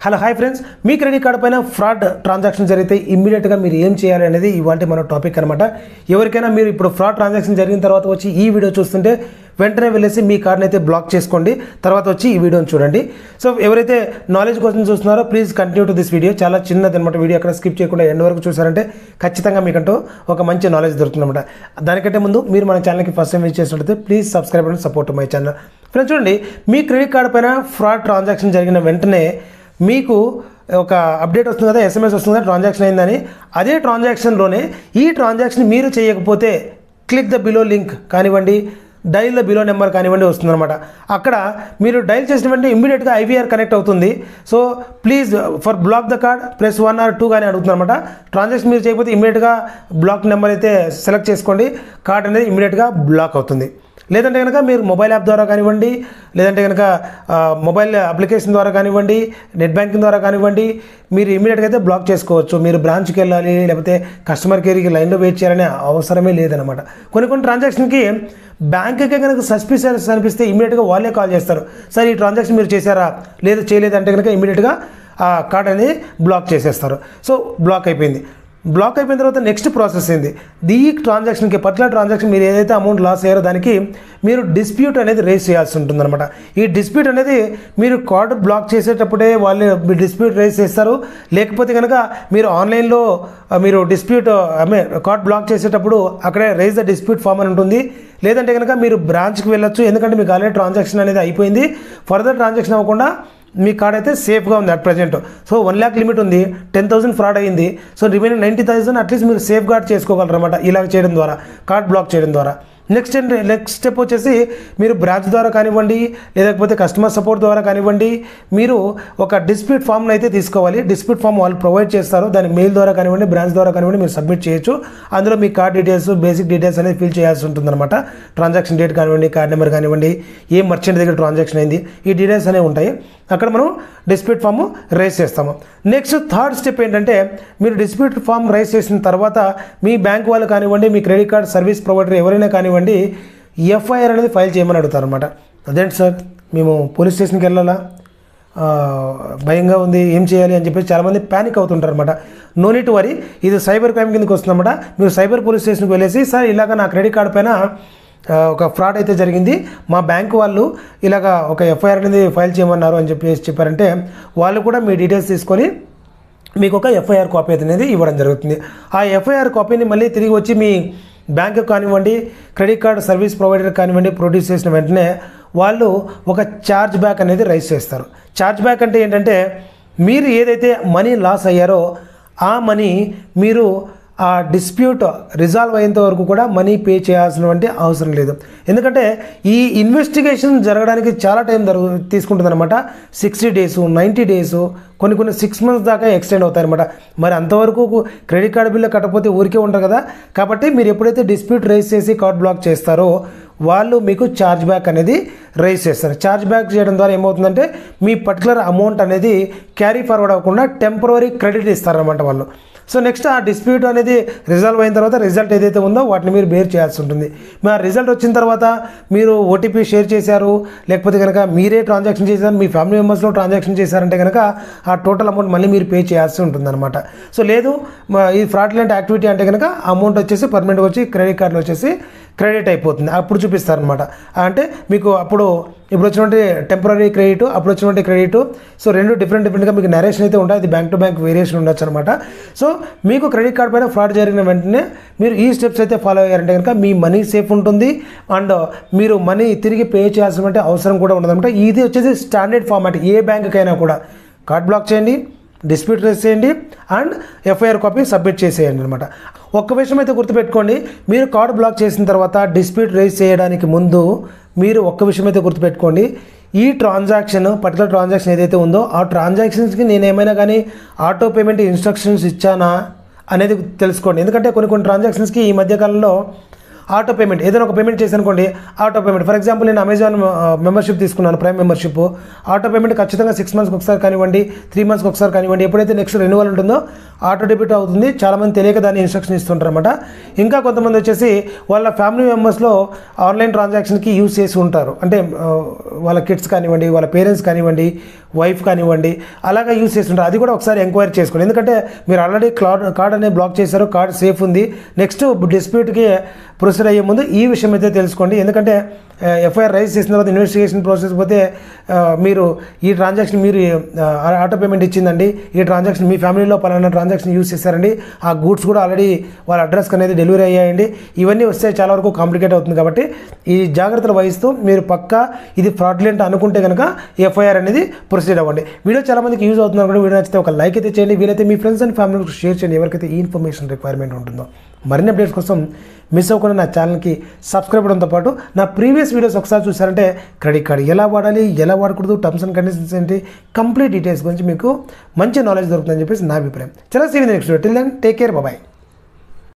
Hello hi friends, మీ credit card పైన fraud transaction జరిగితే ఇమ్మీడియట్గా మీరు ఏం చేయాలి అనేది ఇవాళ మన టాపిక్ అనమాట. ఎవరికైనా మీరు ఇప్పుడు ఫ్రాడ్ ట్రాన్సాక్షన్ జరిగిన తర్వాత వచ్చి ఈ వీడియో చూస్తుంటే వెంటనే వెళ్ళేసి మీ కార్డుని అయితే బ్లాక్ చేసుకోండి. తర్వాత వచ్చి ఈ వీడియోని చూడండి. సో ఎవరైతే నాలెడ్జ్ కోసం చూస్తున్నారో please continue to this video. చాలా చిన్నది అనమాట వీడియో, అక్కడ స్కిప్ చేయకుండా ఎండ్ వరకు చూసారంటే ఖచ్చితంగా మీకంటూ ఒక మంచి నాలెడ్జ్ దొరుకుతుంది అనమాట. దానికంటే ముందు మీరు మన ఛానల్కి ఫస్ట్ టైం విజిట్ చేసినట్లయితే please subscribe and support my channel. Friends చూడండి, మీ క్రెడిట్ కార్డు పైన ఫ్రాడ్ ట్రాన్సాక్షన్ జరిగిన వెంటనే మీకు ఒక అప్డేట్ వస్తుంది కదా, SMS వస్తుంది కదా ట్రాన్సాక్షన్ అయిందని. అదే ట్రాన్సాక్షన్లోనే ఈ ట్రాన్సాక్షన్ మీరు చేయకపోతే క్లిక్ ద బిలో లింక్ కానివ్వండి, డైల్ ద బిలో నెంబర్ కానివ్వండి వస్తుందన్నమాట. అక్కడ మీరు డైల్ చేసిన వెంటనే ఇమ్మీడియట్గా IVR కనెక్ట్ అవుతుంది. So please for block the card +1 or 2 కానీ అడుగుతుంది అనమాట. ట్రాన్సాక్షన్ మీరు చేయకపోతే ఇమ్మీడియట్గా బ్లాక్ నెంబర్ అయితే సెలెక్ట్ చేసుకోండి. కార్డ్ అనేది ఇమ్మీడియట్గా బ్లాక్ అవుతుంది. లేదంటే కనుక మీరు మొబైల్ యాప్ ద్వారా కానివ్వండి, లేదంటే కనుక మొబైల్ అప్లికేషన్ ద్వారా కానివ్వండి, నెట్ బ్యాంకింగ్ ద్వారా కానివ్వండి, మీరు ఇమీడియట్గా అయితే బ్లాక్ చేసుకోవచ్చు. మీరు బ్రాంచ్కి వెళ్ళాలి, లేకపోతే కస్టమర్ కేర్కి లైన్లో వెయిట్ చేయాలనే అవసరమే లేదనమాట. కొన్ని ట్రాన్సాక్షన్కి బ్యాంక్కి కనుక సస్పిషియస్ అనిపిస్తే ఇమీడియట్గా వాళ్ళే కాల్ చేస్తారు. సార్ ఈ ట్రాన్సాక్షన్ మీరు చేశారా, లేదు చేయలేదంటే కనుక ఇమీడియట్గా ఆ కార్డ్ అనేది బ్లాక్ చేసేస్తారు. సో బ్లాక్ అయిపోయింది. బ్లాక్ అయిపోయిన తర్వాత నెక్స్ట్ ప్రాసెస్ ఏంది, ఈ ట్రాన్సాక్షన్కి పర్టికులర్ ట్రాన్సాక్షన్ మీరు ఏదైతే అమౌంట్ లాస్ అయ్యారో దానికి మీరు డిస్ప్యూట్ అనేది రేస్ చేయాల్సి ఉంటుందన్నమాట. ఈ డిస్ప్యూట్ అనేది మీరు కార్డు బ్లాక్ చేసేటప్పుడే వాళ్ళు డిస్ప్యూట్ రేస్ చేస్తారు. లేకపోతే కనుక మీరు ఆన్లైన్లో మీరు డిస్ప్యూట్ కార్డ్ బ్లాక్ చేసేటప్పుడు అక్కడే రైజ్ ద డిస్ప్యూట్ ఫామ్ అని ఉంటుంది. లేదంటే కనుక మీరు బ్రాంచ్కి వెళ్ళొచ్చు, ఎందుకంటే మీకు ఆల్రెడీ ట్రాన్సాక్షన్ అనేది అయిపోయింది. ఫర్దర్ ట్రాన్సాక్షన్ అవ్వకుండా మీ కార్డ్ అయితే సేఫ్గా ఉంది at present. So 1 lakh limit ఉంది, 10,000 ఫ్రాడ్ అయింది. సో రిమైనింగ్ 90,000 అట్లీస్ట్ మీరు సేఫ్ గార్డ్ చేసుకోగలరు అనమాట ఇలా చేయడం ద్వారా, కార్డ్ బ్లాక్ చేయడం ద్వారా. నెక్స్ట్ స్టెప్ వచ్చేసి మీరు బ్రాంచ్ ద్వారా కానివ్వండి, లేకపోతే కస్టమర్ సపోర్ట్ ద్వారా కానివ్వండి, మీరు ఒక డిస్ప్యూట్ ఫామ్ని అయితే తీసుకోవాలి. డిస్ప్యూట్ ఫామ్ వాళ్ళు ప్రొవైడ్ చేస్తారు. దాన్ని మెయిల్ ద్వారా కానివ్వండి, బ్రాంచ్ ద్వారా కానివ్వండి మీరు సబ్మిట్ చేయొచ్చు. అందులో మీ కార్డ్ డీటెయిల్స్, బేసిక్ డీటెయిల్స్ అనేది ఫిల్ చేయాల్సి ఉంటుందన్నమాట. ట్రాన్సాక్షన్ డేట్ కానివ్వండి, కార్డ్ నెంబర్ కానివ్వండి, ఏ మర్చెంట్ దగ్గర ట్రాన్సాక్షన్ అయింది, ఈ డీటెయిల్స్ అనేవి ఉంటాయి. అక్కడ మనం డిస్ప్యూట్ ఫామ్ రైజ్ చేస్తాము. నెక్స్ట్ థర్డ్ స్టెప్ ఏంటంటే, మీరు డిస్ప్యూట్ ఫామ్ రైజ్ చేసిన తర్వాత మీ బ్యాంక్ వాళ్ళు కానివ్వండి, మీ క్రెడిట్ కార్డ్ సర్వీస్ ప్రొవైడర్ ఎవరైనా కానివ్వండి, FIR అనేది ఫైల్ చేయమని అడుగుతారు అనమాట. అదేంటి సార్, మేము పోలీస్ స్టేషన్కి వెళ్ళాలా, భయంగా ఉంది, ఏం చేయాలి అని చెప్పేసి చాలామంది ప్యానిక్ అవుతుంటారు అనమాట. నో నీడ్ టు వరీ, ఇది సైబర్ క్రైమ్ కిందకి వస్తుందన్నమాట. మీరు సైబర్ పోలీస్ స్టేషన్కి వెళ్ళేసి, సార్ ఇలాగ నా క్రెడిట్ కార్డు పైన ఒక ఫ్రాడ్ అయితే జరిగింది, మా బ్యాంక్ వాళ్ళు ఇలాగ ఒక FIR అనేది ఫైల్ చేయమన్నారు అని చెప్పారంటే వాళ్ళు కూడా మీ డీటెయిల్స్ తీసుకొని మీకు ఒక FIR కాపీ అనేది ఇవ్వడం జరుగుతుంది. ఆ FIR కాపీని మళ్ళీ తిరిగి వచ్చి మీ బ్యాంక్ కానివ్వండి, క్రెడిట్ కార్డ్ సర్వీస్ ప్రొవైడర్ కానివ్వండి ప్రొడ్యూస్ చేసిన వెంటనే వాళ్ళు ఒక ఛార్జ్ బ్యాక్ అనేది రైజ్ చేస్తారు. ఛార్జ్ బ్యాక్ అంటే ఏంటంటే, మీరు ఏదైతే మనీ లాస్ అయ్యారో ఆ మనీ మీరు ఆ డిస్ప్యూట్ రిజాల్వ్ అయ్యేంత వరకు కూడా మనీ పే చేయాల్సినటువంటి అవసరం లేదు. ఎందుకంటే ఈ ఇన్వెస్టిగేషన్ జరగడానికి చాలా టైం తీసుకుంటుంది అనమాట. 60 days, 90 days, కొన్ని 6 months దాకా ఎక్స్టెండ్ అవుతాయి అనమాట. మరి అంతవరకు క్రెడిట్ కార్డు బిల్లు కట్టకపోతే ఊరికే ఉంటారు కదా. కాబట్టి మీరు ఎప్పుడైతే డిస్ప్యూట్ రైజ్ చేసి కార్డ్ బ్లాక్ చేస్తారో వాళ్ళు మీకు ఛార్జ్ బ్యాక్ అనేది రైజ్ చేస్తారు. ఛార్జ్ బ్యాక్ చేయడం ద్వారా ఏమవుతుందంటే, మీ పర్టికులర్ అమౌంట్ అనేది క్యారీ ఫార్వర్డ్ అవ్వకుండా టెంపరరీ క్రెడిట్ ఇస్తారనమాట వాళ్ళు. సో నెక్స్ట్ ఆ డిస్ప్యూట్ అనేది రిజాల్వ్ అయిన తర్వాత రిజల్ట్ ఏదైతే ఉందో వాటిని మీరు బేర్ చేయాల్సి ఉంటుంది. ఆ రిజల్ట్ వచ్చిన తర్వాత మీరు OTP షేర్ చేశారు, లేకపోతే కనుక మీరే ట్రాన్సాక్షన్ చేశారు, మీ ఫ్యామిలీ మెంబర్స్లో ట్రాన్సాక్షన్ చేశారంటే కనుక ఆ టోటల్ అమౌంట్ మళ్ళీ మీరు పే చేయాల్సి ఉంటుందన్నమాట. సో లేదు ఈ ఫ్రాడ్లెంట్ యాక్టివిటీ అంటే కనుక అమౌంట్ వచ్చేసి పర్మనెంట్గా వచ్చి క్రెడిట్ కార్డులో వచ్చేసి క్రెడిట్ అయిపోతుంది. అప్పుడు చూపిస్తారనమాట. అంటే మీకు ఇప్పుడు వచ్చినటువంటి టెంపరీ క్రెడిట్, అప్పుడు వచ్చినటువంటి క్రెడిట్, సో రెండు డిఫరెంట్గా మీకు నరేషన్ అయితే ఉంటాయి. అది బ్యాంక్ టు బ్యాంక్ వేరియేషన్ ఉండొచ్చు అనమాట. సో మీకు క్రెడిట్ కార్డ్ పైన ఫ్రాడ్ జరిగిన వెంటనే మీరు ఈ స్టెప్స్ అయితే ఫాలో అయ్యారంటే కనుక మీ మనీ సేఫ్ ఉంటుంది అండ్ మీరు మనీ తిరిగి పే చేయాల్సిన అవసరం కూడా ఉండదన్నమాట. ఇది వచ్చేసి స్టాండర్డ్ ఫార్మాట్. ఏ బ్యాంకుకైనా కూడా కార్డ్ బ్లాక్ చేయండి, డిస్ప్యూట్ రేస్ చేయండి అండ్ FIR కాపీ సబ్మిట్ చేసేయండి అనమాట. ఒక్క విషయం అయితే గుర్తుపెట్టుకోండి, మీరు కార్డు బ్లాక్ చేసిన తర్వాత డిస్ప్యూట్ రేస్ చేయడానికి ముందు మీరు ఒక్క విషయం అయితే గుర్తుపెట్టుకోండి, ఈ ట్రాన్సాక్షన్ పర్టికులర్ ట్రాన్సాక్షన్ ఏదైతే ఉందో ఆ ట్రాన్సాక్షన్స్కి నేను ఏమైనా కానీ ఆటో పేమెంట్ ఇన్స్ట్రక్షన్స్ ఇచ్చానా అనేది తెలుసుకోండి. ఎందుకంటే కొన్ని ట్రాన్సాక్షన్స్కి ఈ మధ్యకాలంలో ఆటో పేమెంట్ ఏదైనా ఒక పేమెంట్ చేశానుకోండి, ఆటో పేమెంట్ ఫర్ ఎగ్జాంపుల్ నేను అమెజాన్ మెంబర్షిప్ తీసుకున్నాను, ప్రైమ్ మెంబర్షిప్. ఆటో పేమెంట్ ఖచ్చితంగా 6 మంత్స్కి ఒకసారి కానివ్వండి, 3 మంత్స్కి ఒకసారి కానివ్వండి, ఎప్పుడైతే నెక్స్ట్ రెన్యువల్ ఉంటుందో ఆటో డెబిట్ అవుతుంది. చాలామంది తెలియక దాన్ని ఇన్స్ట్రక్షన్ ఇస్తుంటారు అనమాట. ఇంకా కొంతమంది వచ్చేసి వాళ్ళ ఫ్యామిలీ మెంబర్స్లో ఆన్లైన్ ట్రాన్సాక్షన్కి యూజ్ చేసి ఉంటారు, అంటే వాళ్ళ కిడ్స్ కానివ్వండి, వాళ్ళ పేరెంట్స్ కానివ్వండి, వైఫ్ కానివ్వండి, అలాగా యూజ్ చేస్తుంటారు. అది కూడా ఒకసారి ఎంక్వైరీ చేసుకోండి. ఎందుకంటే మీరు ఆల్రెడీ కార్డ్ అనేది బ్లాక్ చేశారు, కార్డ్ సేఫ్ ఉంది. నెక్స్ట్ డిస్ప్యూట్కి ప్రొసీడ్ అయ్యే ముందు ఈ విషయం అయితే తెలుసుకోండి. ఎందుకంటే ఎఫ్ఐఆర్ రైజ్ చేసిన తర్వాత ఇన్వెస్టిగేషన్ ప్రాసెస్ పోతే మీరు ఈ ట్రాన్సాక్షన్ మీరు ఆటో పేమెంట్ ఇచ్చిందండి, ఈ ట్రాన్సాక్షన్ మీ ఫ్యామిలీలో పలానా ట్రాన్సాక్షన్ యూజ్ చేశారండి, ఆ గూడ్స్ కూడా ఆల్రెడీ వాళ్ళ అడ్రస్కి అనేది డెలివరీ అయ్యాయండి, ఇవన్నీ వస్తే చాలా వరకు కాంప్లికేట్ అవుతుంది. కాబట్టి ఈ జాగ్రత్తలు వహిస్తూ మీరు పక్కా ఇది ఫ్రాడ్లెంట్ అనుకుంటే కనుక ఎఫ్ఐఆర్ అనేది ప్రొసీడ్ అవ్వండి. వీడియో చాలామందికి యూజ్ అవుతుంది అనుకుంటే వీడియో నచ్చితే ఒక లైక్ అయితే చేయండి. వీలైతే మీ ఫ్రెండ్స్ అండ్ ఫ్యామిలీకి షేర్ చేయండి, ఎవరికైతే ఈ ఇన్ఫర్మేషన్ రిక్వైర్మెంట్ ఉంటుందో. మరిన్ని అప్డేట్స్ కోసం మిస్ అవ్వకుండా నా ఛానల్కి సబ్స్క్రైబ్ అవ్వడంతో పాటు నా ప్రీవియస్ వీడియోస్ ఒకసారి చూసారంటే క్రెడిట్ కార్డ్ ఎలా వాడాలి, ఎలా వాడకూడదు, టర్మ్స్ అండ్ కండిషన్స్ ఏంటి, కంప్లీట్ డీటెయిల్స్ గురించి మీకు మంచి నాలెడ్జ్ దొరుకుతుందని చెప్పేసి నా అభిప్రాయం. చలో see you in the next video. Till then take care, bye.